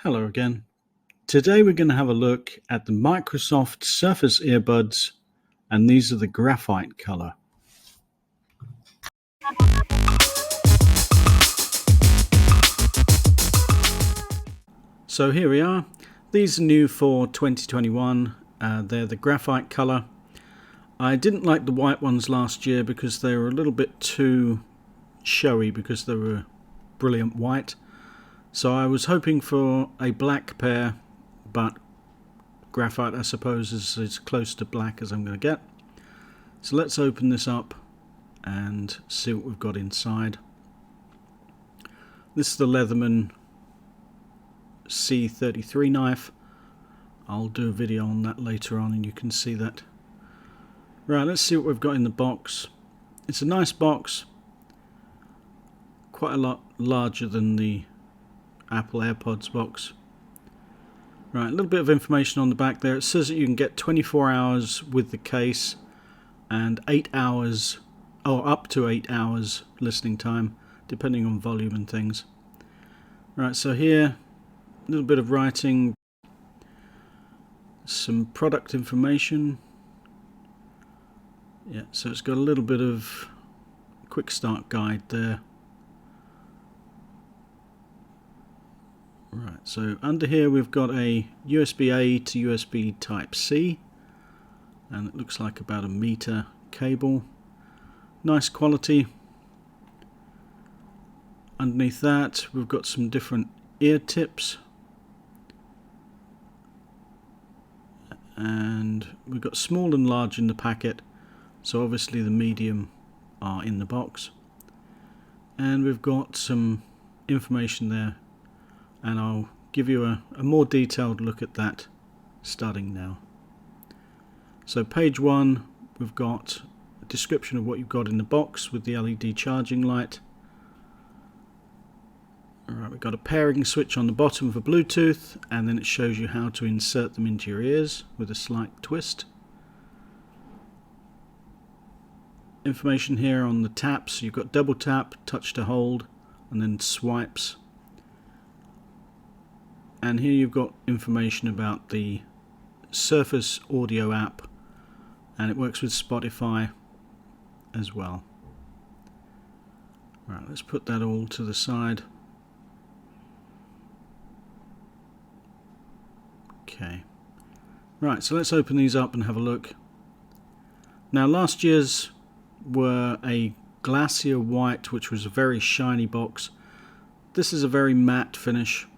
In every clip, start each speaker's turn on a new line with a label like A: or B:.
A: Hello again. Today we're going to have a look at the Microsoft Surface earbuds, and these are the graphite color. So here we are. These are new for 2021. They're the graphite color. I didn't like the white ones last year because they were a little bit too showy because they were brilliant white. So I was hoping for a black pair, but graphite I suppose is as close to black as I'm going to get. So let's open this up and see what we've got inside. This is the Leatherman C33 knife. I'll do a video on that later on and you can see that. Right, let's see what we've got in the box. It's a nice box, quite a lot larger than the Apple AirPods box. Right, a little bit of information on the back there. It says that you can get 24 hours with the case and 8 hours, or up to 8 hours listening time, depending on volume and things. Right, so here, a little bit of writing, some product information. Yeah, so it's got a little bit of quick start guide there. Right, so under here we've got a USB-A to USB Type-C, and it looks like about a meter cable. Nice quality. Underneath that we've got some different ear tips, and we've got small and large in the packet, so obviously the medium are in the box. And we've got some information there, and I'll give you a more detailed look at that starting now. So page 1, we've got a description of what you've got in the box with the LED charging light. Alright, we've got a pairing switch on the bottom for Bluetooth, and then it shows you how to insert them into your ears with a slight twist. Information here on the taps. You've got double tap, touch to hold, and then swipes. And here you've got information about the Surface Audio app, and it works with Spotify as well. Right, let's put that all to the side. Okay. Right, so let's open these up and have a look. Now last year's were a glacier white, which was a very shiny box. This is a very matte finish.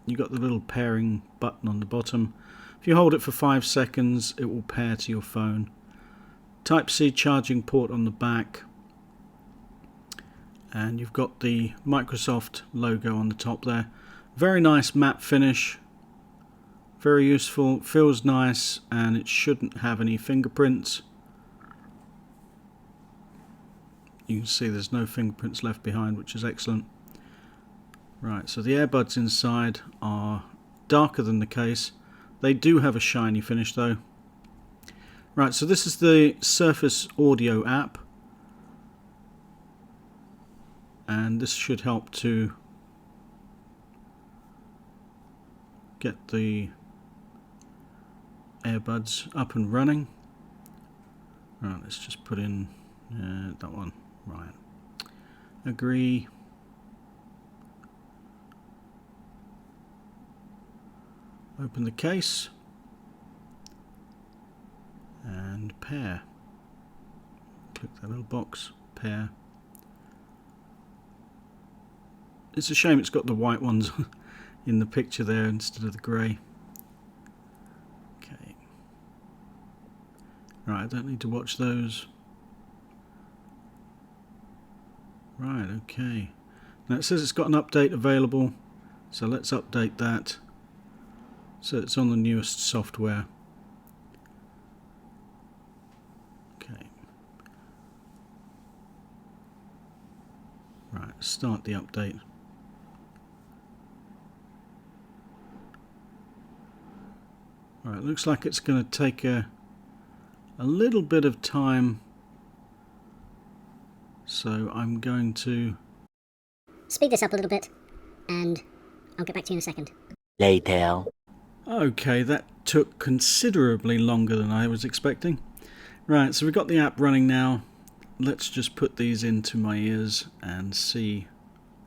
A: You've got the little pairing button on the bottom. If you hold it for 5 seconds, it will pair to your phone. Type-C charging port on the back. And you've got the Microsoft logo on the top there. Very nice matte finish. Very useful, feels nice, and it shouldn't have any fingerprints. You can see there's no fingerprints left behind, which is excellent. Right, so the earbuds inside are darker than the case. They do have a shiny finish though. Right, so this is the Surface Audio app, and this should help to get the earbuds up and running. Right, let's just put in that one. Right, agree. Open the case and pair. Click that little box, pair. It's a shame it's got the white ones in the picture there instead of the grey. Okay. Right, I don't need to watch those. Right, okay. Now it says it's got an update available, so let's update that. So it's on the newest software. Okay. Right, start the update. Alright, looks like it's going to take a little bit of time. So I'm going to
B: speed this up a little bit, and I'll get back to you in a second. later.
A: Okay, that took considerably longer than I was expecting. Right, so we've got the app running now. Let's just put these into my ears and see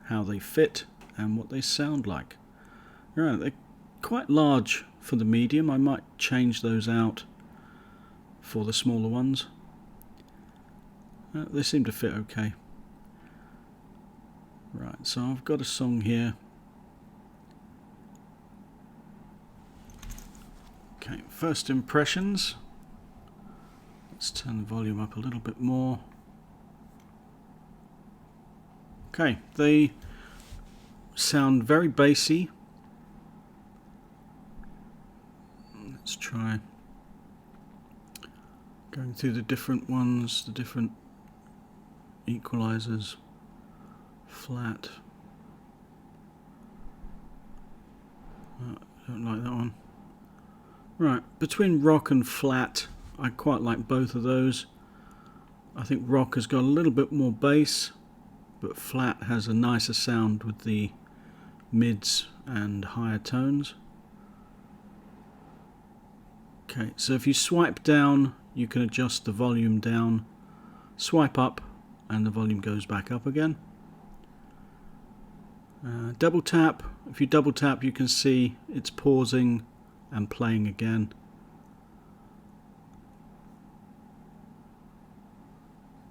A: how they fit and what they sound like. Right, they're quite large for the medium. I might change those out for the smaller ones. They seem to fit okay. Right, so I've got a song here. Okay, first impressions. Let's turn the volume up a little bit more. Okay, they sound very bassy. Let's try going through the different ones, the different equalizers. Flat. I don't like that one. Right, between rock and flat, I quite like both of those. I think rock has got a little bit more bass, but flat has a nicer sound with the mids and higher tones. Okay, so if you swipe down, you can adjust the volume down. Swipe up, and the volume goes back up again. Double tap. If you double tap, you can see it's pausing and playing again.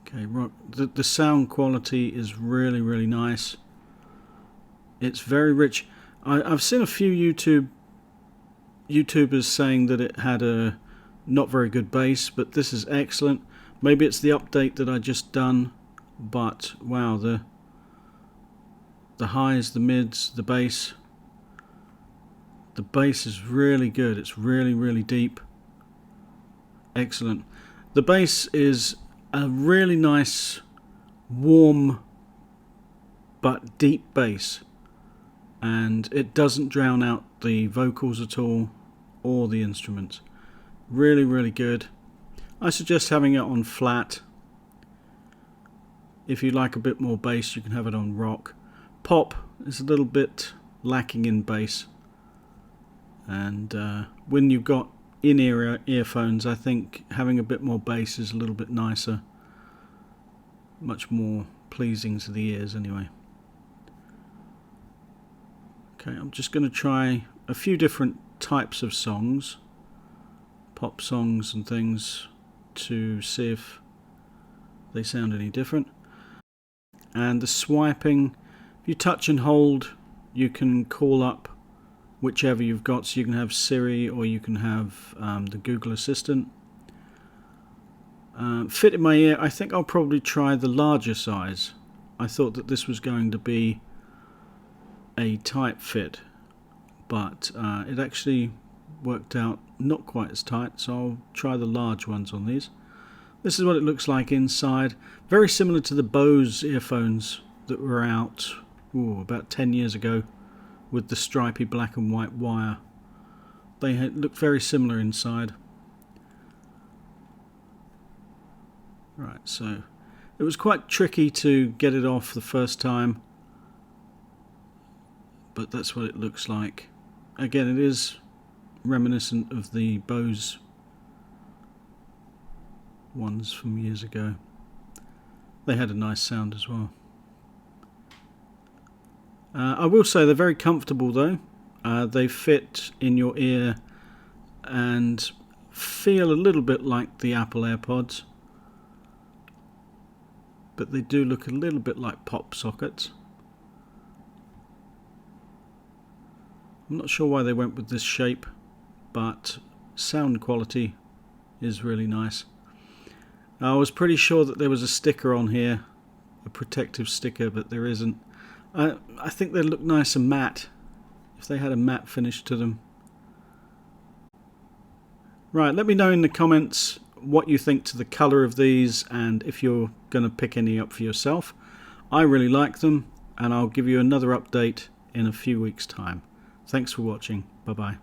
A: Okay, the sound quality is really nice. It's very rich. I've seen a few YouTubers saying that it had a not very good bass, but this is excellent. Maybe it's the update that I just done, but wow, the highs, the mids, the bass. The bass is really good. It's really deep. Excellent. The bass is a really nice, warm, but deep bass. And it doesn't drown out the vocals at all, or the instruments. Really good. I suggest having it on flat. If you like a bit more bass, you can have it on rock. Pop is a little bit lacking in bass, and when you've got in-ear earphones, I think having a bit more bass is a little bit nicer, much more pleasing to the ears anyway. Okay, I'm just going to try a few different types of songs, pop songs and things, to see if they sound any different. And the swiping, if you touch and hold, you can call up whichever you've got, so you can have Siri or you can have the Google Assistant. Fit in my ear, I think I'll probably try the larger size. I thought that this was going to be a tight fit, but it actually worked out not quite as tight, so I'll try the large ones on these. This is what it looks like inside. Very similar to the Bose earphones that were out about 10 years ago with the stripy black and white wire. They look very similar inside. Right, so it was quite tricky to get it off the first time, but that's what it looks like. Again, it is reminiscent of the Bose ones from years ago. They had a nice sound as well. I will say they're very comfortable though. They fit in your ear and feel a little bit like the Apple AirPods, but they do look a little bit like pop sockets. I'm not sure why they went with this shape, but sound quality is really nice. I was pretty sure that there was a sticker on here, a protective sticker, but there isn't. I think they look nice and matte, if they had a matte finish to them. Right, let me know in the comments what you think to the colour of these and if you're going to pick any up for yourself. I really like them, and I'll give you another update in a few weeks' time. Thanks for watching. Bye bye.